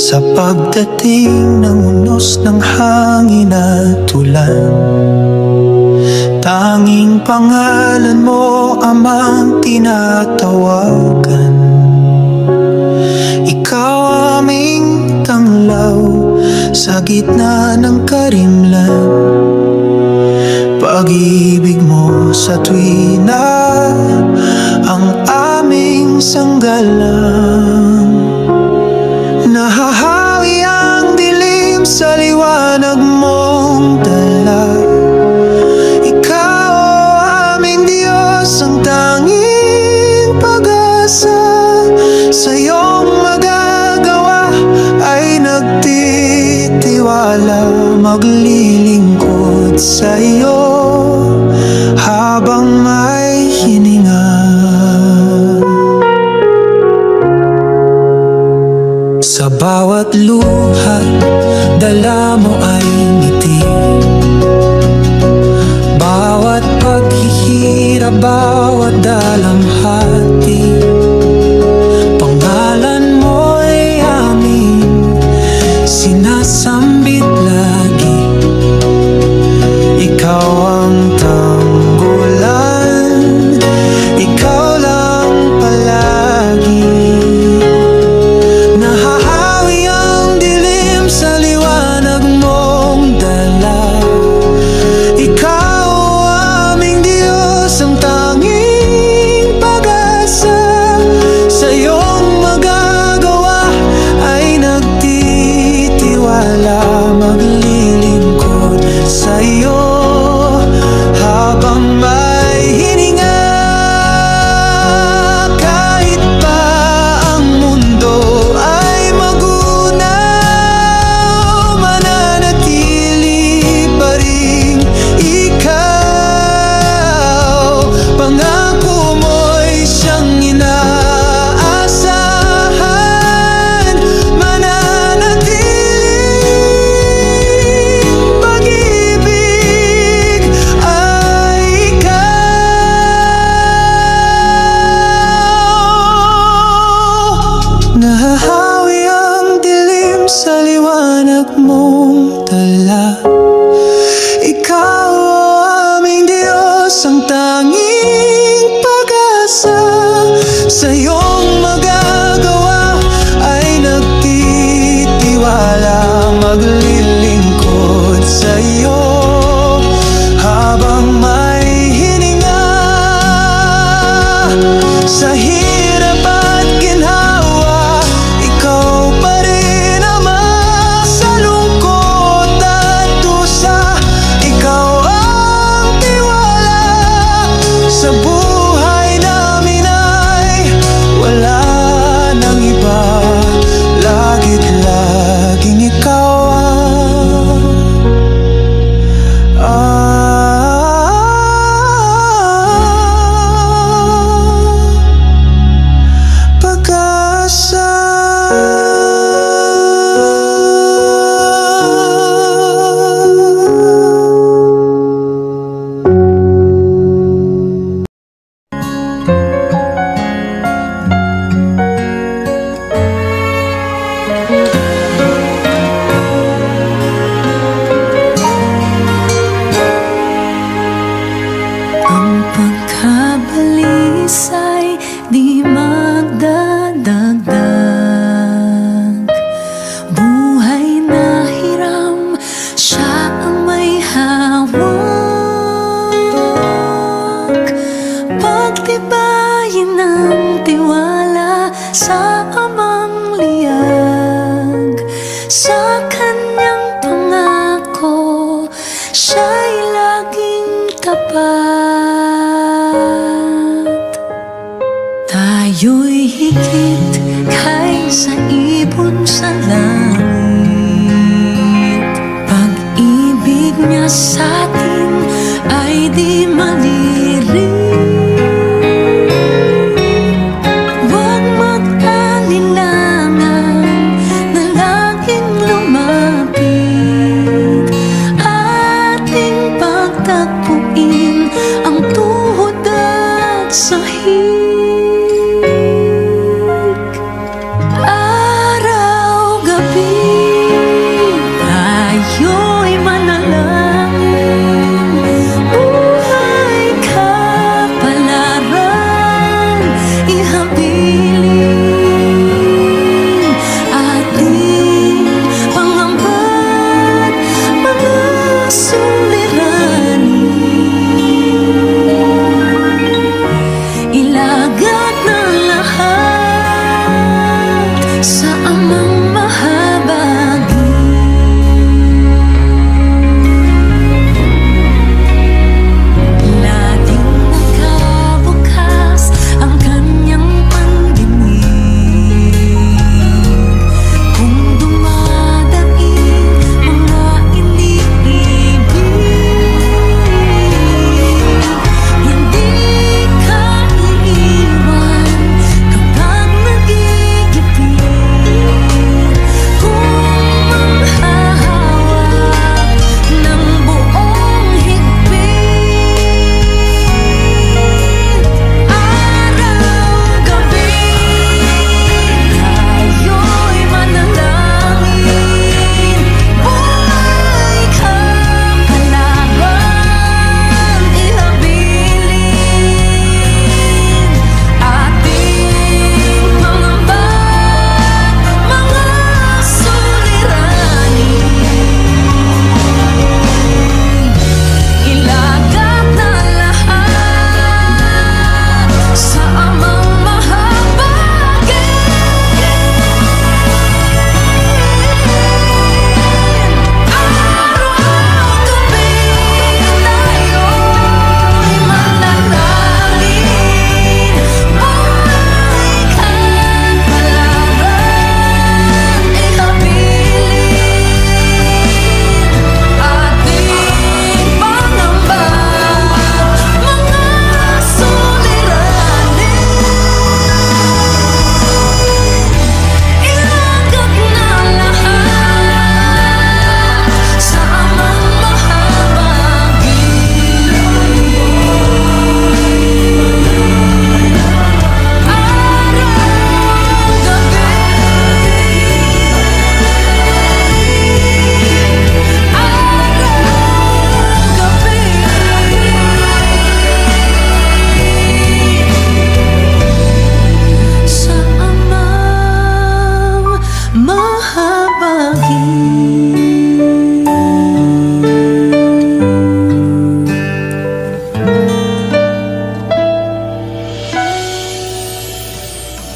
Sa pagdating ng unos ng hangin at ulan, tanging pangalan mo amang tinatawagan. Ikaw aming tanglaw sa gitna ng karimlan. Pag-ibig mo sa tuwina ang aming sanggalang. Nahahawi ang dilim sa liwanag mong dala. Ikaw aming Diyos, ang tanging pag-asa. Sa iyong magagawa ay nagtitiwala, maglilingkod sa iyo habang may hininga. Sa bawat luha, dala mo ay ngiti. Bawat paghihirap, bawat dalamhati, pangalan mo ay aming sinasambit lagi. Ikaw ang tanggulan, ikaw lang palagi. Nahahawi ang dilim sa liwanag mong dala. Ikaw aming Diyos, ang tanging pag-asa. Sa iyong magagawa ay nagtitiwala, maglilingkod sa iyo habang may hininga. Kahit pa ang mundo ay magunaw, mananatili pa rin ikaw. Pangako mo'y siyang inaasahan, mananatiling pag-ibig ay ikaw. Nahahawi ang dilim sa liwanag mong dala. Ikaw aming Diyos, ang tanging pag-asa. Sa iyong magagawa ay nagtitiwala, maglilingkod sa iyo habang may hininga. Sa hirap at ginhawa, ikaw pa rin Ama. Sa lungkot at dusa, ikaw ang tiwala. Sa buhay namin ay wala nang iba, lagit laging ikaw pag-asa. Ang pagkabalisay di magdadagdag. Buhay na hiram, siya ang may hawak. Pagtibayin ng tiwala sa Amang liyag. Sa kanyang pangako, siya'y laging tapat. Tayo'y higit kaysa ibon sa langit. Pag-ibig niya sa'tin ay di malirik. Huwag mag-alinlangan na laging lumapit. Ating pagtagpuin ang tuhod at sahig. Araw-gabi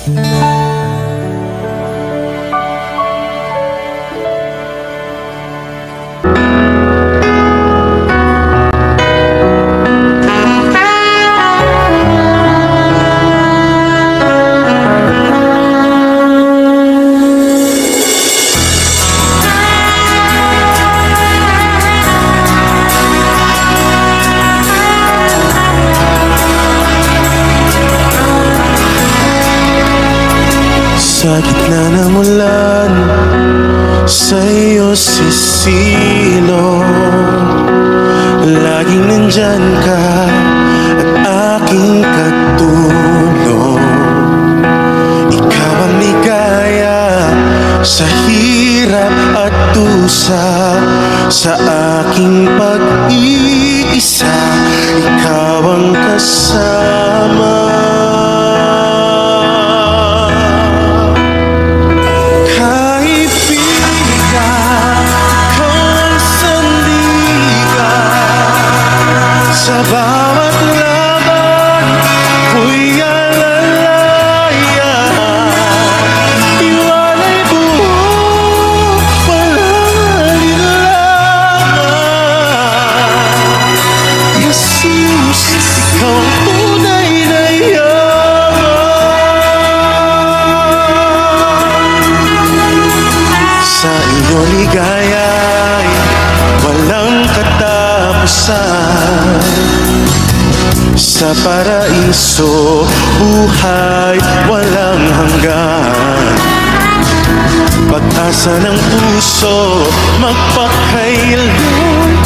Sa gitna ng ulan, sa'yo sisilong. Laging nandyan ka at aking katulong. Ikaw ang ligaya sa hirap at dusa. Sa aking pag-iisa, ikaw ang kasama. Sa bawat laban, ako'y alalaya. Iwalay buo, walang alinlangan. Jesus, ikaw ang tunay na yaman. Sa iyong ligaya'y walang katapusan. Sa paraiso, buhay walang hanggan. Pag-asa ng puso, magpakailan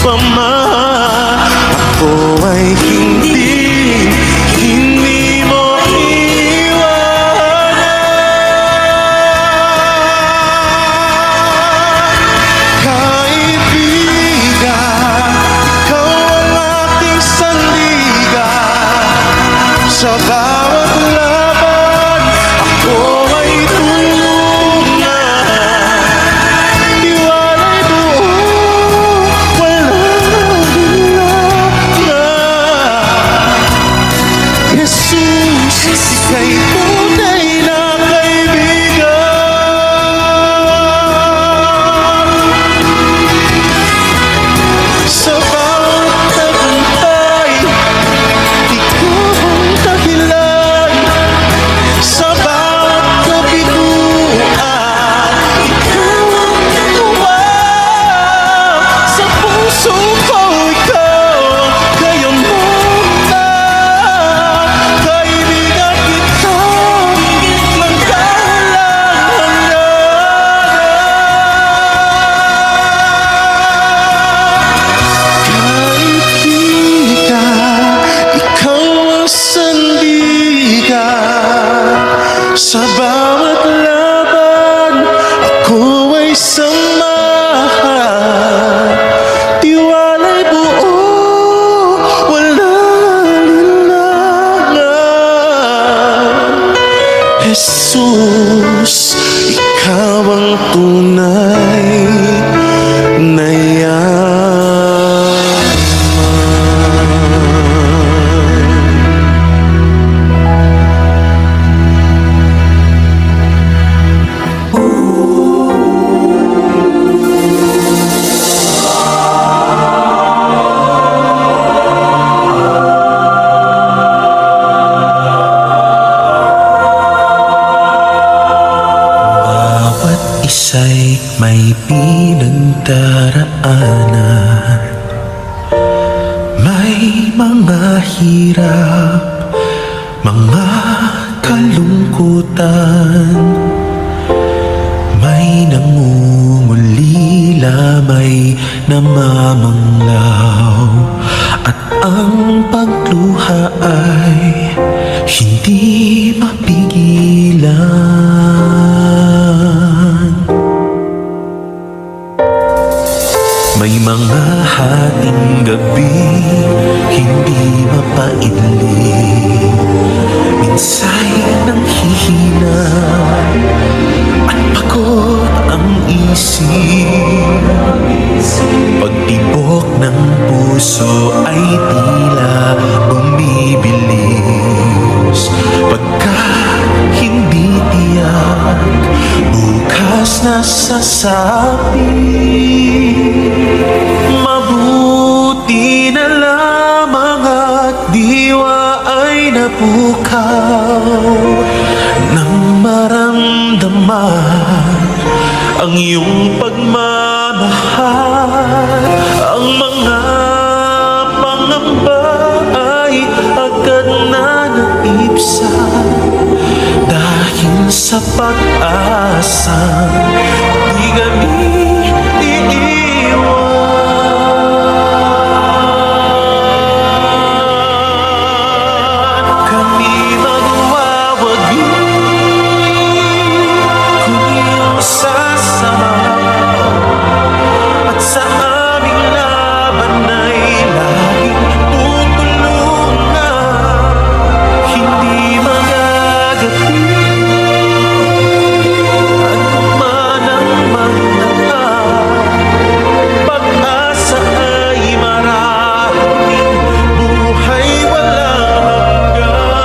pa man. Ako ay hindi mo iwanan. Kaibigan, ikaw ang aking sandigan. Sa bawat laban, ako ay tulungan. Iwalay buo, walang alinlangan. Jesus, ika'y tunay na kaibigan. Sa bawat tagumpay, ikaw ang dahilan. Sa bawat kabiguan, ikaw ang tuwang. Sa puso ko, ikaw ang kayamanan. Kaibigan kita, ng kaibigan, ikaw ang sandigan. Sa bawat laban, ako ay samahan. Tiwala'y buo, walang alinlangan. Jesus, ikaw ang tunay na yaman. Bawat isa'y may pinagdaraanan. May mga hirap, mga kalungkutan. May nangungulila, may namamanglaw. At ang pagluha ay hindi mapigilan. May mga hating gabi hindi mapaidli. Minsa'y nanghihina at pagod ang isip. Pagtibok ng puso ay tila bumibilis. Pagka hindi nasasabi, mabuti na lamang at diwa ay napukaw nang maramdaman ang iyong pagmamahal. Ang mga pangamba ay agad na naibsan dahil sa pag-asa di kami iiwan. Kami magwawagi kung iyong sasama, at sa aming laban ay laging tutulungan. Hindi magagabi anuman ang magdaan, pag-asa ay maraming, buhay walang hanggan.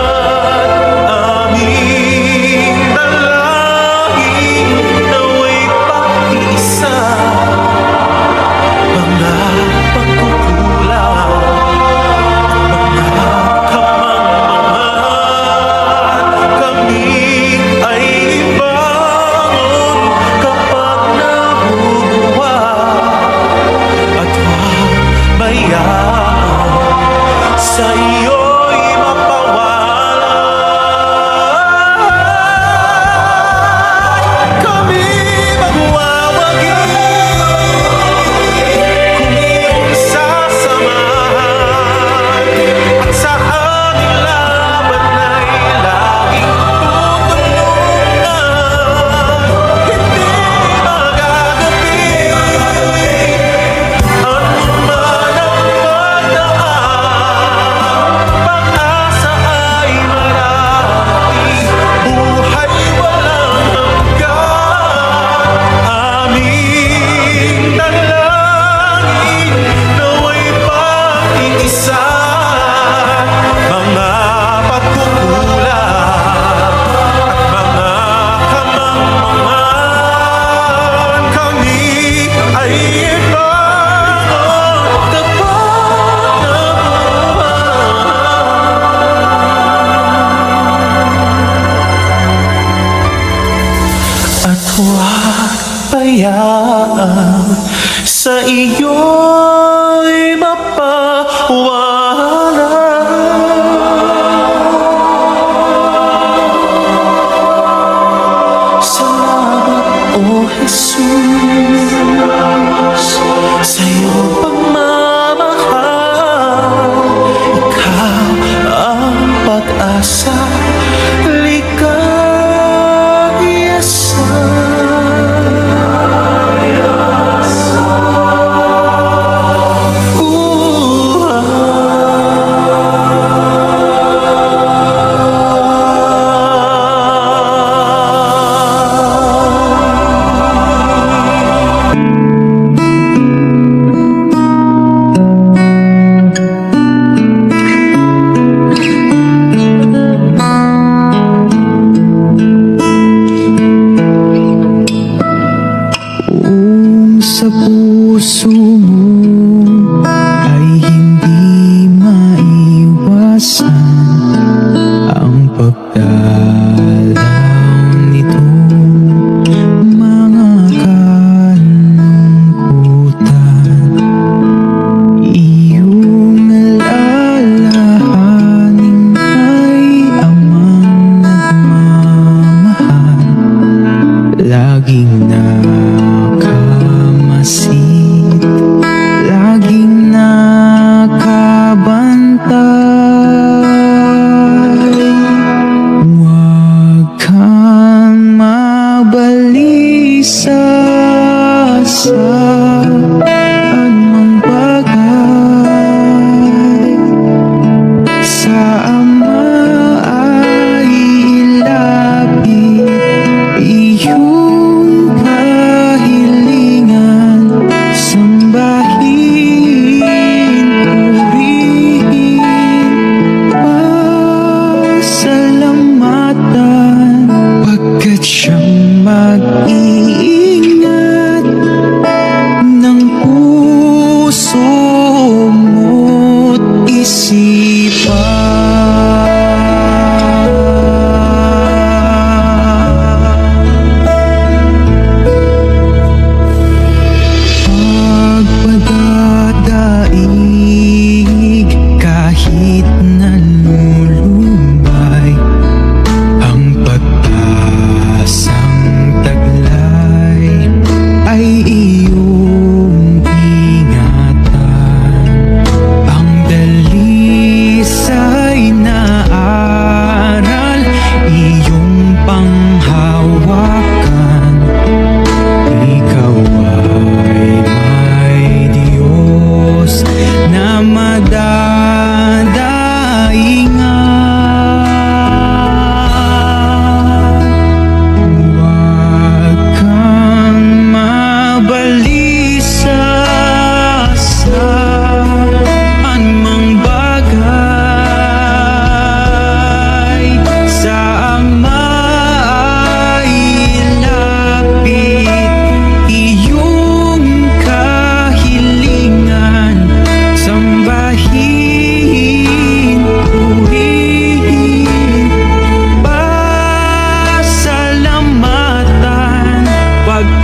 Aming dalangin nawa'y pag-isa, mga pagkukulang, mga kamangmangan, kami ay ibangon kapag nabubuwa, at huwag bayaan sa iyo'y mapawala. Kami magwawagi kung iyong sasamahan, at sa aming laban ay laging tutulungan. Hindi magagabi anuman ang magdaan, pag-asa ay mararating, buhay walang hanggan. Aming dalangin nawa'y pag-iisa, mga pagkukulang at mga kamangmangan, kami ay ibangon kapag nabubuhay, at huwag bayaan sa iyo'y mapawala. Salamat, O Jesus, sa iyong pagmamahal. Ikaw ang pag-asa, sa puso mo ay hindi maiwasan ang pagdalaw nitong mga kalungkutan. Iyong alalahanin ay amang nagmamahal, laging nakamasid, laging nakabantay. Huwag kang mabalisa sa anumang bagay. Sa Ama ay ilapit iyong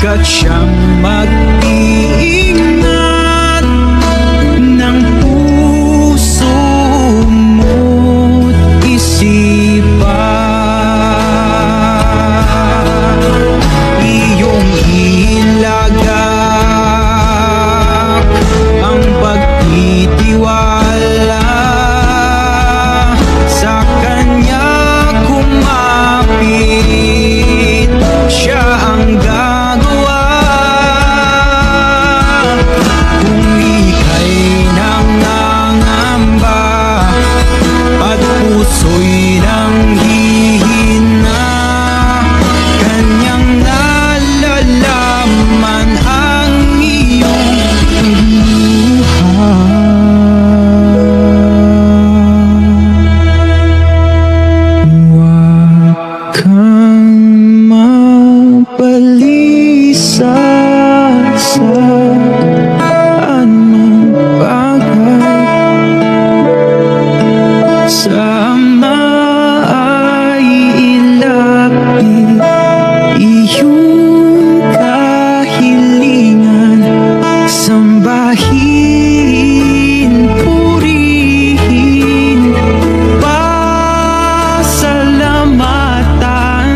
pagkat siyang mag-iingat ng puso mo't isipan. Iyong ilagak ang pagtitiwala sa kanya, kumapit siya ang gagawa. Kung ika'y nangangamba at puso'y nanghihina, kanyang nalalaman ang iyong Huwag kang mabalisa sa anumang bagay. Sa Ama ay ilapit iyong kahilingan, sambahin, purihin, pasalamatan,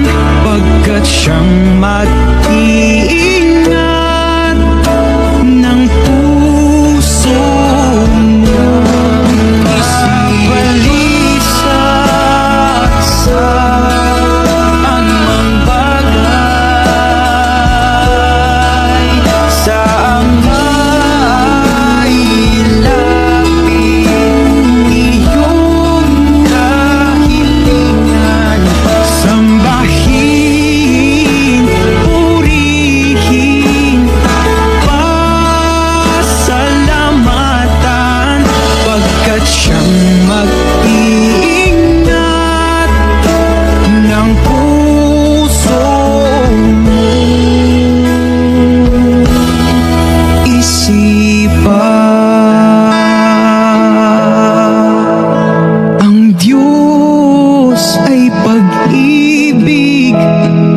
pagkat siyang mag-iingat ng puso mo. Balisa sa anumang bagay. Sa Ama ay ilapit iyong kahilingan, sambahin, purihin, pasalamatan, pagkat siyang mag-iingat ng puso mo isipan. Ang Diyos ay pag-ibig,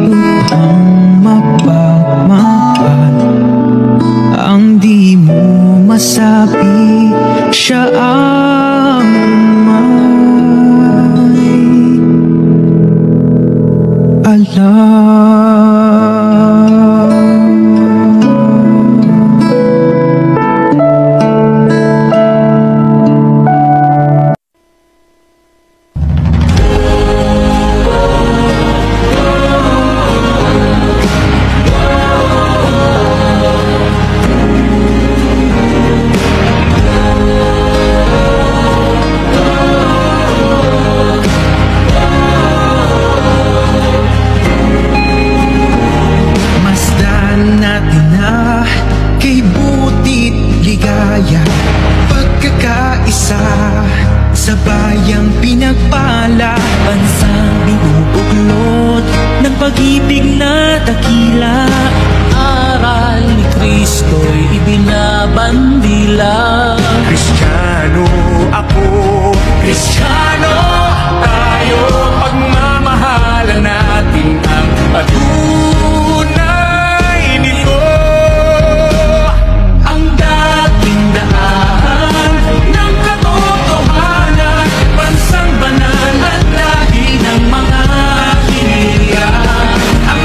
lubhang mapagmahal. Ang di mo masabi, siya ang may masdan natin na kay buti't ligaya, pagkakaisa sa bayang pinagpala, bansang binubuklod ng pag-ibig na dakila. Aral ni Kristo'y ibinabandila. Kristiyano ako, Kristiyano tayo, pagmamahalan natin ang patunay nito. Ang dating daan ng katotohanan, bansang banal at lahi ng mga Pilipinas. Ang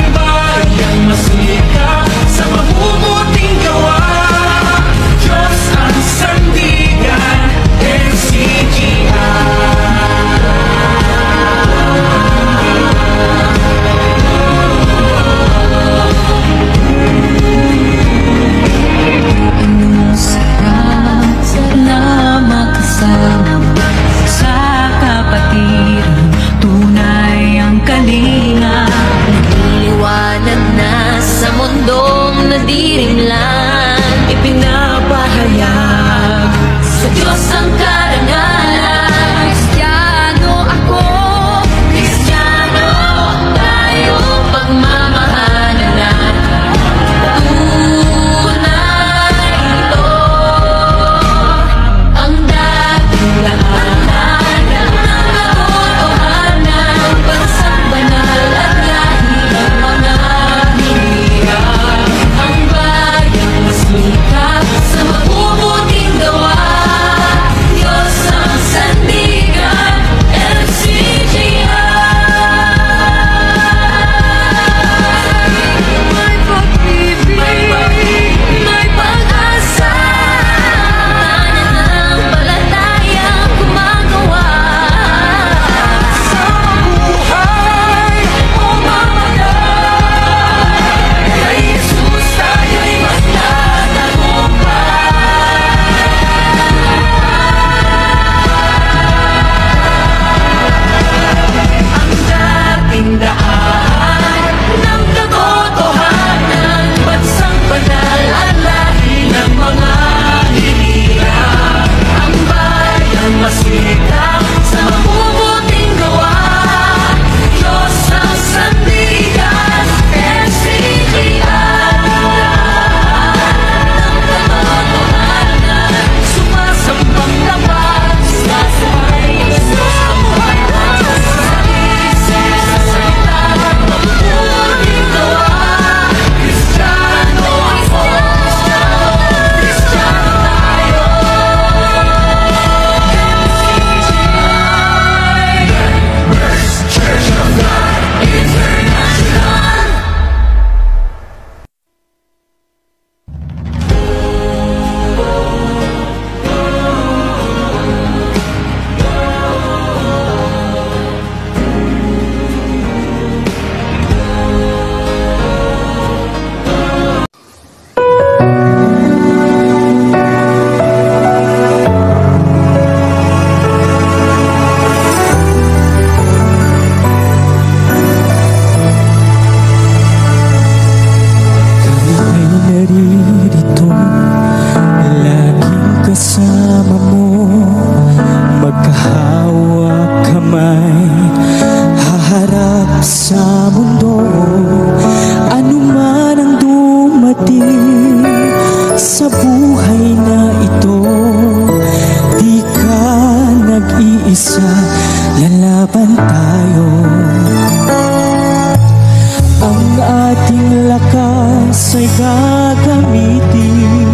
ay gagamitin.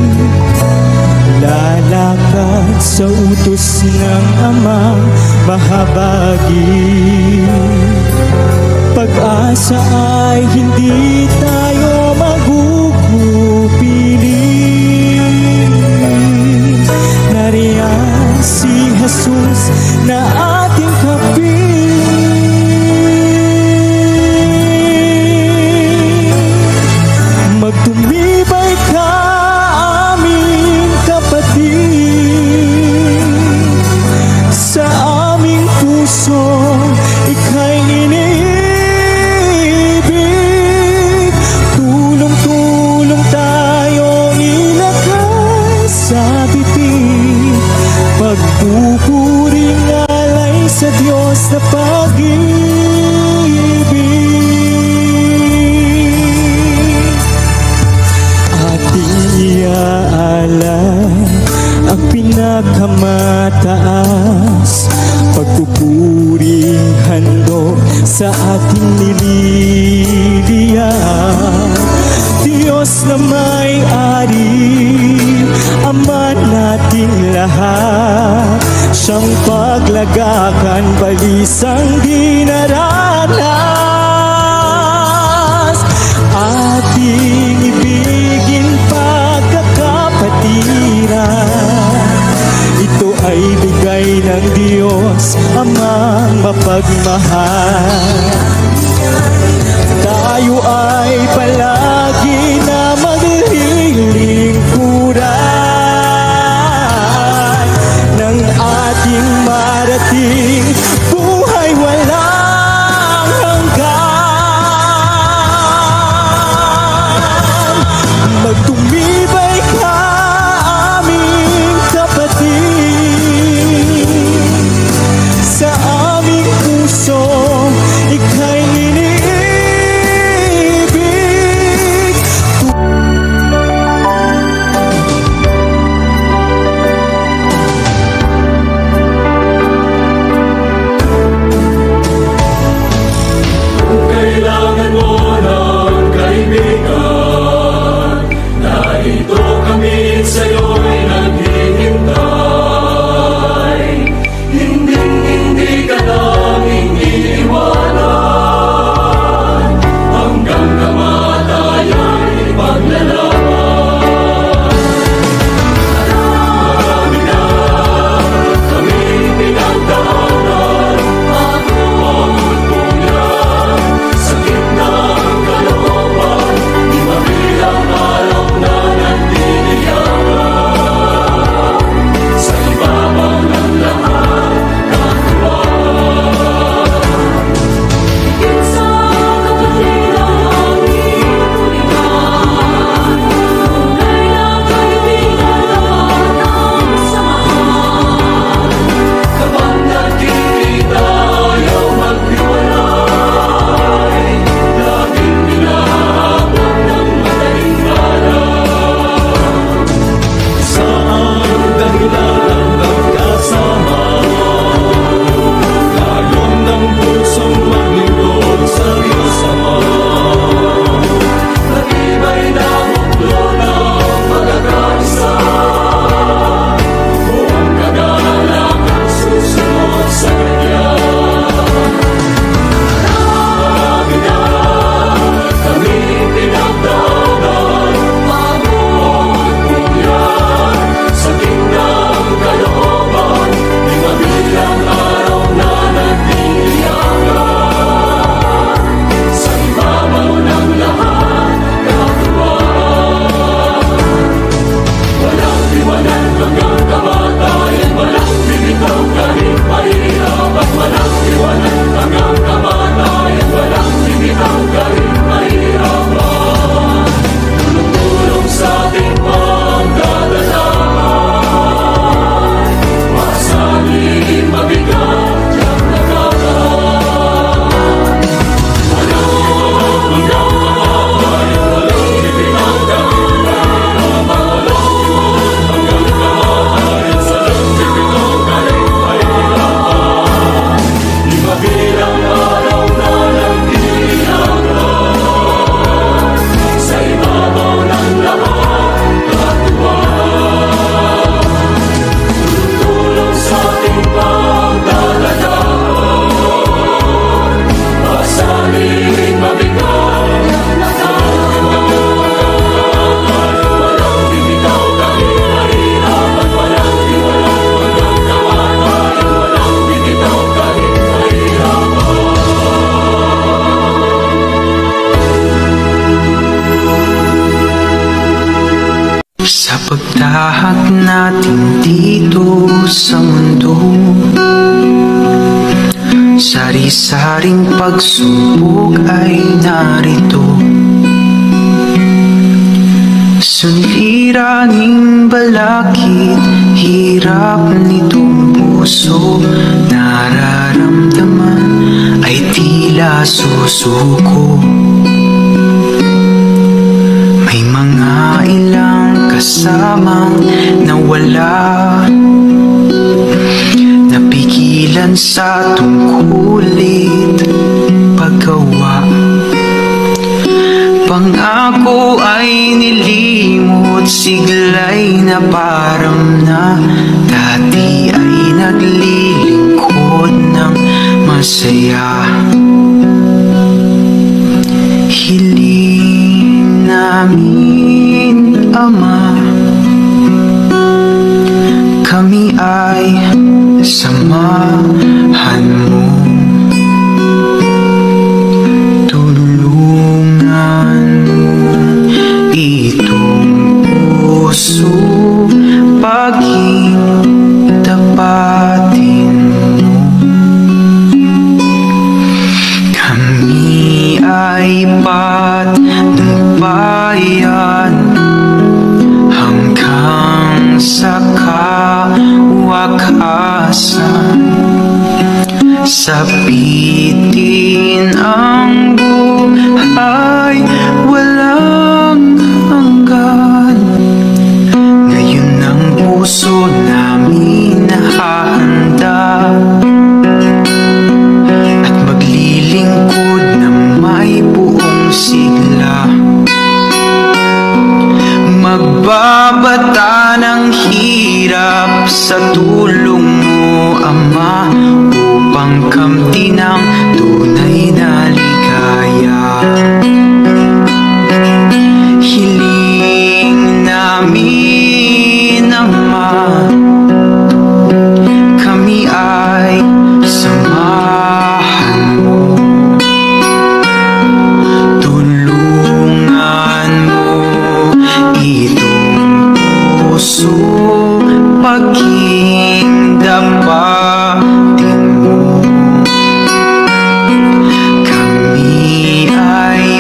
Lalakad sa utos ng Amang mahabagin. Pag-asa ay hindi tayo magugupiling. Nariyan si Jesus na ating kapiling. Magtumibay ka, aming kapatid. Sa aming puso, ika'y iniibig. Tulong-tulong tayong ilagay sa bibig. Pagpupuring alay sa Diyos na pag-ibig. Ating iaalay ang pinakamataas. Pagpupuring handog sa ating nililiyan. Diyos na may-ari, Ama nating lahat. Siyang paglagakan, balisang dinaranas. Ating ibigin pagkakapatiran. Ito ay bigay ng Diyos, Amang mapagmahal. Tayo ay palagi na maglilingkuran ng ating marating buhay walang hanggan. Magtumibay ka, aming kapatid. Sa aming puso, ika'y iniibig. Sa pagtahak natin dito sa mundo, sari-saring pagsubok ay narito. Suliraning balakid, hirap nitong puso, nararamdaman ay tila susuko. May mga ilang kasamang nawala, napigilan sa tungkulit paggawa. Pangako ay nilimot, siglay na parang na dati ay naglilingkod ng masaya. Hiling namin, Ama, kami ay samahan mo. Puso, paging tapatin mo. Kami ay patnubayan hanggang sa kawakasan. Sapitin ang buhay, walang hanggan. Ngayon ang puso namin nahahanda at maglilingkod na may buong sigla. Magbabata ng hirap sa tulong mo, Ama, upang kamti ng tunay na ligaya. Hiling namin, Ama, kami ay samahan mo. Tulungan mo itong puso, paging dapatin mo. Kami ay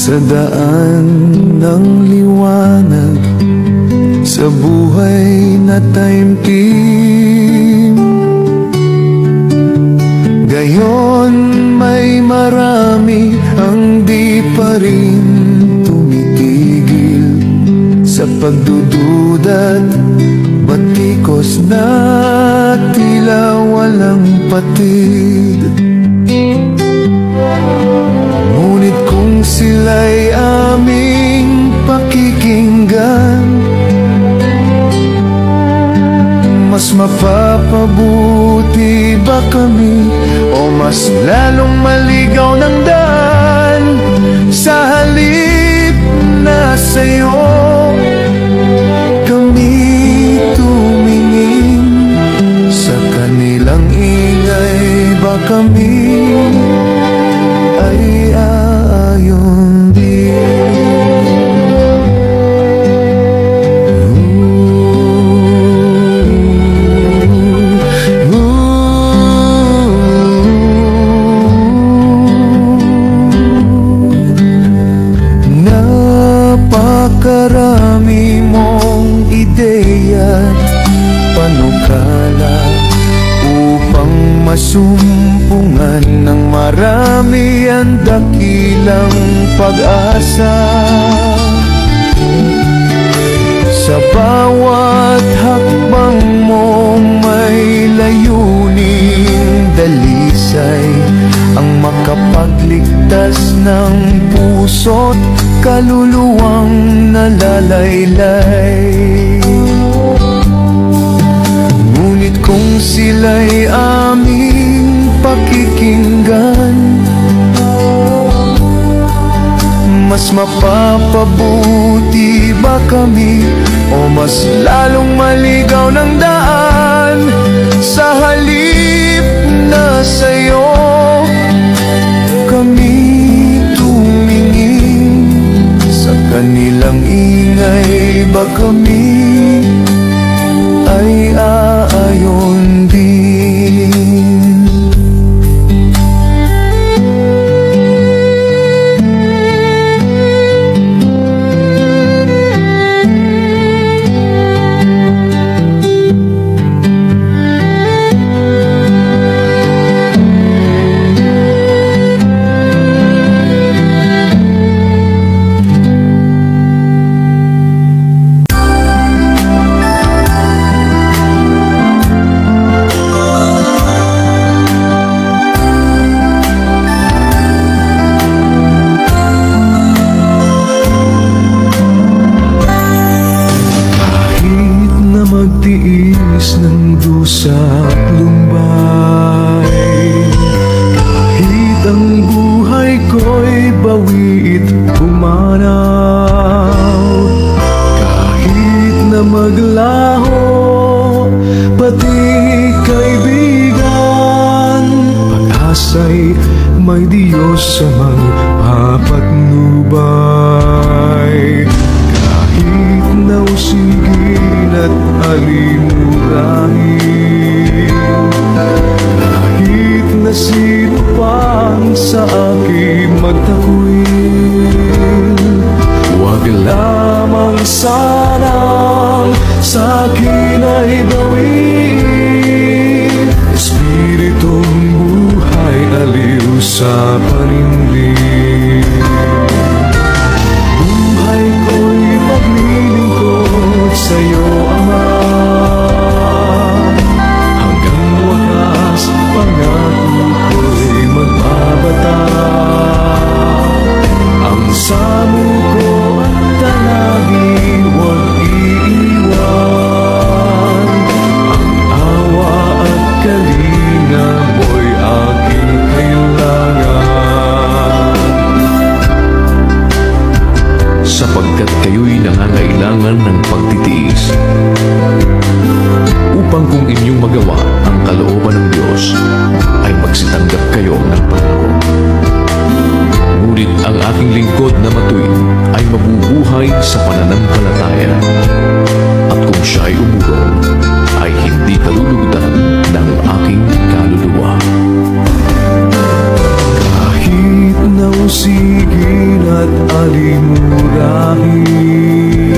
sa daan ng liwanag, sa buhay na taimtim. Gayon may marami ang di pa rin tumitigil sa pagdududa't batikos na tila walang patid. Ngunit kung sila'y aming pakikinggan, mas mapapabuti ba kami o mas lalong maligaw ng daan? Sa halip na sa'yo kami tumingin, sa kanilang ingay ba kami ay aayon din? Napakarami mong ideya't panukala upang masumpungan ng marami ang dakilang pag-asa. Sa bawat hakbang mo may layuning dalisay, ang makapagligtas ng puso't kaluluwang nalalaylay. Ngunit kung sila'y aming pakikinggan, mas mapapabuti ba kami o mas lalong maligaw ng daan? Sa halip na sa'yo kami tumingin, sa kanilang ingay ba kami ay aayon din? Magtiis ng dusa at lumbay, kahit ang buhay ko'y bawi't pumanaw, kahit na maglaho pati kaibigan, pag-asa'y may Diyos sa magpapatnubay. Kahit nausigin at alimurahin, kahit na sino pang sa akin magtakwil, huwag lamang sanang sa akin ay gawin. Espiritong buhay aliw sa panindig, buhay ko'y maglilingkod sa'yo, Ama, hanggang wakas pangako ko'y magbabata. Ang samo ko at dalangin huwag iiwan, ang awa at kalinga mo'y aking kailangan. Sapagkat kayo'y nangangailangan ng pagtitiis, upang kung inyong magawa ang kalooban ng Diyos, ay magsitanggap kayo ng pangako. Ngunit ang aking lingkod na matuwid ay mabubuhay sa pananampalataya, at kung siya ay umurong, ay hindi kalulugutan ng aking kaluluwa. Kahit nausigin at at alimurahin.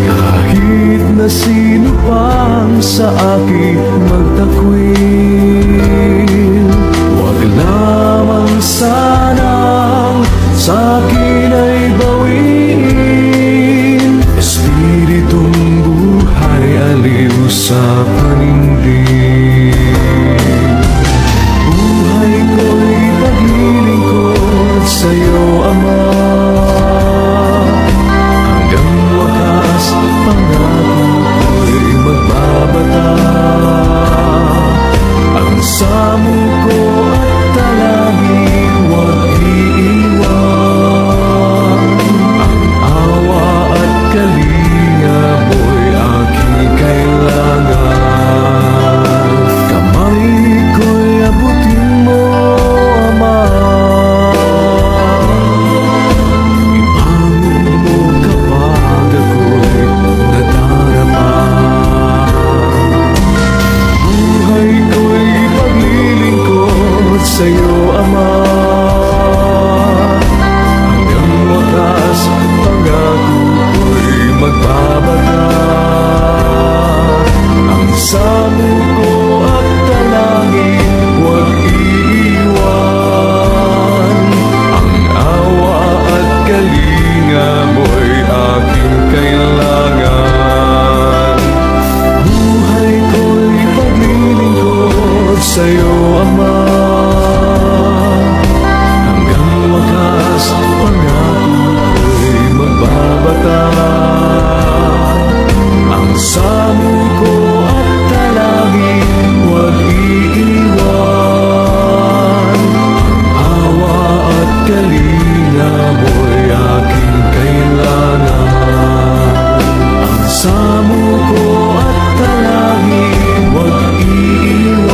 Kahit na sino pang sa akin magtakwil, wag lamang sanang sa'kin ay bawiin. Espiritong buhay, aliw sa panindig. Buhay ko'y paglilingkod sa'yo, Ama. Hanggang wakas, pangako ko'y magbabata. Ang samo ko at talangin, huwag iiwan. Ang awa at kalinga mo'y aking kailangan. Kamay ko'y abutin mo, Ama. Ibangon mo kapag ako'y nadarama. Buhay ko'y paglilingkod sa'yo, Ama. Hanggang wakas, pangako ko'y magbabata. Ang samo ko at talangin, huwag iiwan. Ang awa at kalinga mo'y aking kailangan. Buhay ko'y paglilingkod sa'yo, Ama. Hanggang wakas, pangako ko'y magbabata. Ang samo ko at talangin, huwag iiwan. Ang awa at kalinga mo'y aking kailangan. Ang samo ko at talangin, huwag iiwan.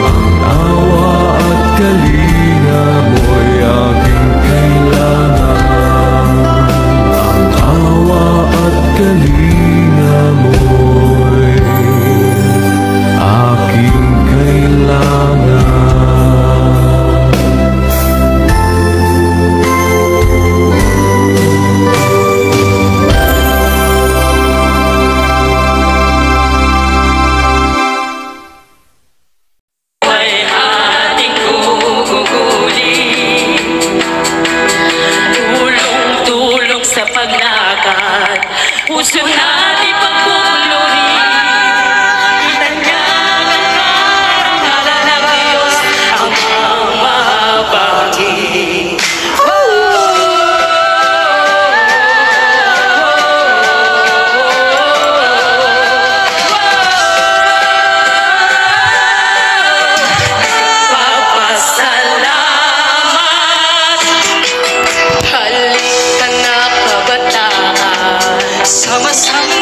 Ang awa at kalinga mo'y aking kailangan. Ang awa at kalinga mo'y aking kailangan. Ay ating gugugulin, tulong-tulong sa paglakad, puso natin pagpupuluhin. Itanyagan ang ngalan ng Diyos, ang mababangin. Papasalamat, halika na kabataan, sama-sama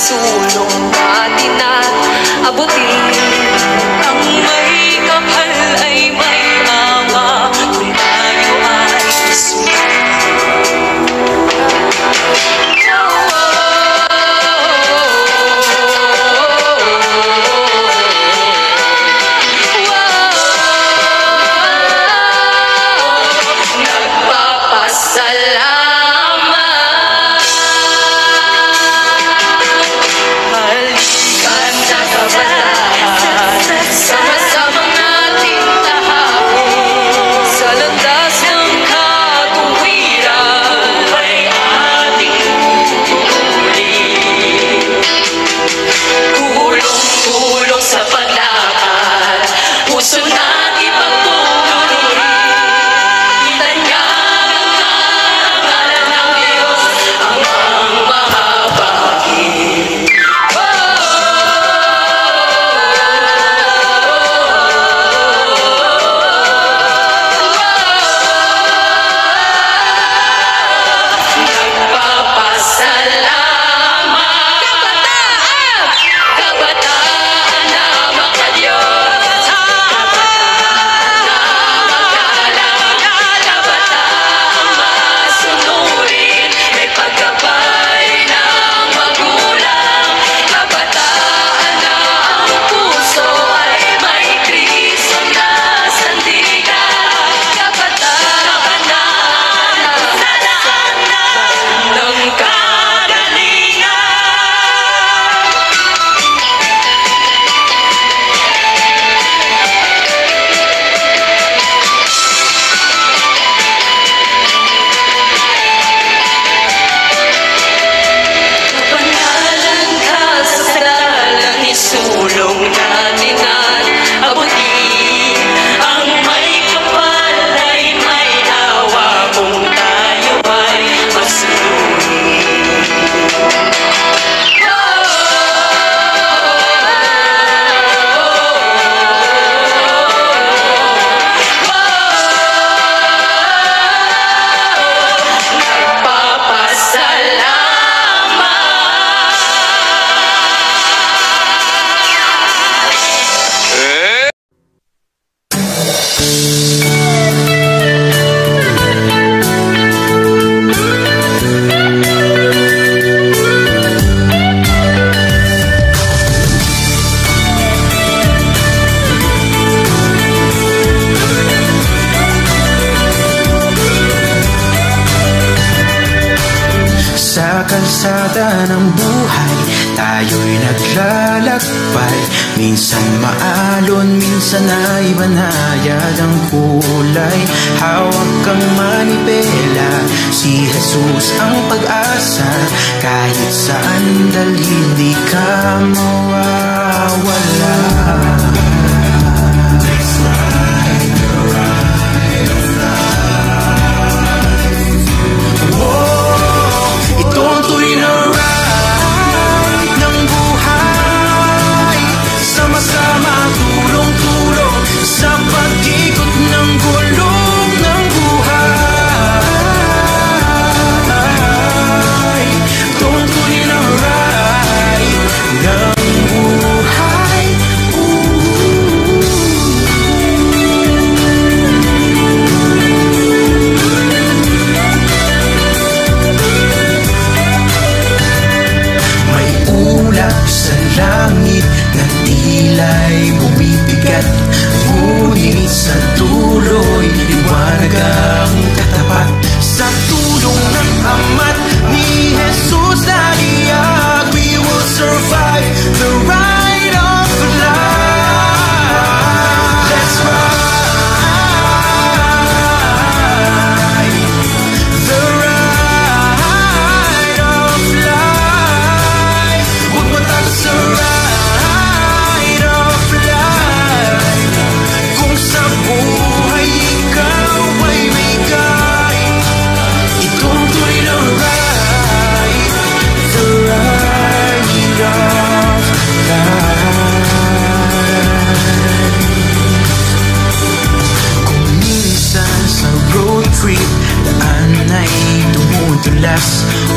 sulong natin at abutin. Ang may kapal ay may awa kung tayo ay kalsada ng buhay, tayo'y naglalakbay. Minsan maalon, minsan ay banayad ang kulay. Hawak kang manibela, si Jesus ang pag-asa. Kahit saan dalhin, di ka mawawala.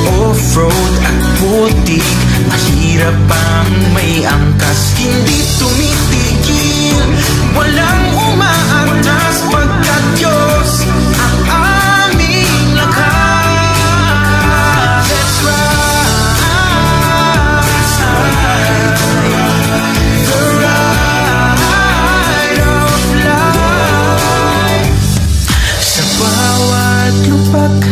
Off-road at putik. Mahirap ang may angkas, hindi tumitigil. Walang umaatas pagkat Diyos ang aming lakas. Let's ride the ride of life. Sa bawat lupak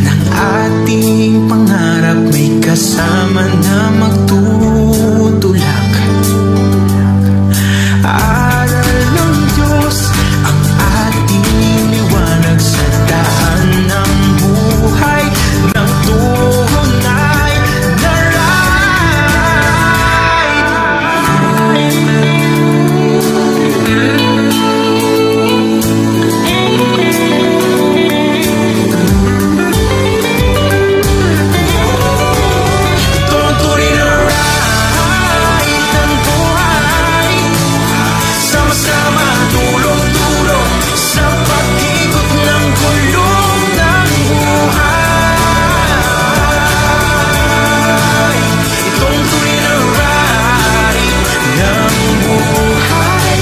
ng ating pangarap, may kasama na magtutulak. Aral ng Diyos ang ating liwanag sa daan ng buhay ng tunay na tuntunin na ride ng buhay. Sama-sama tulong-tulong sa pag-ikot ng gulong ng buhay. Itong tunay na ride ng buhay.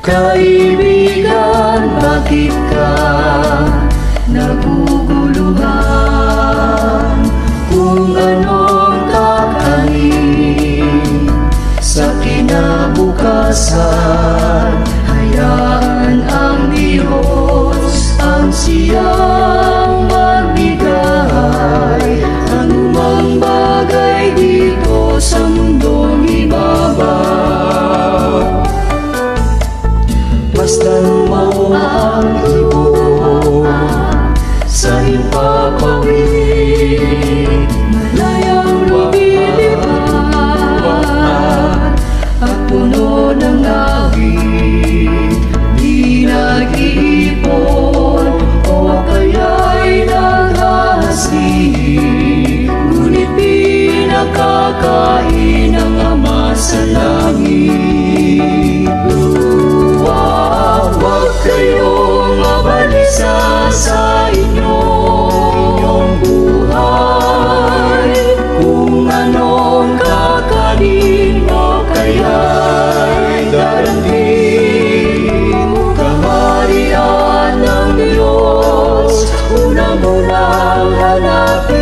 Kaibigan, bakit ka naguguluhan? Kung anong kakainin sa kinabukasan, hayaan ang Diyos ang siyang magbigay. Anumang bagay dito sa mundong ibabaw, basta't mauang ibon sa himpapawid, malayang lumilipad at puno ng awit. Di nag-iipon o kaya'y naghahasik, ngunit pinakakain ng Ama sa langit. Huwag kayong mabalisa sa inyong buhay, kung anong kakanin o kaya'y darating. Kaharian ng Diyos, una munang hanapin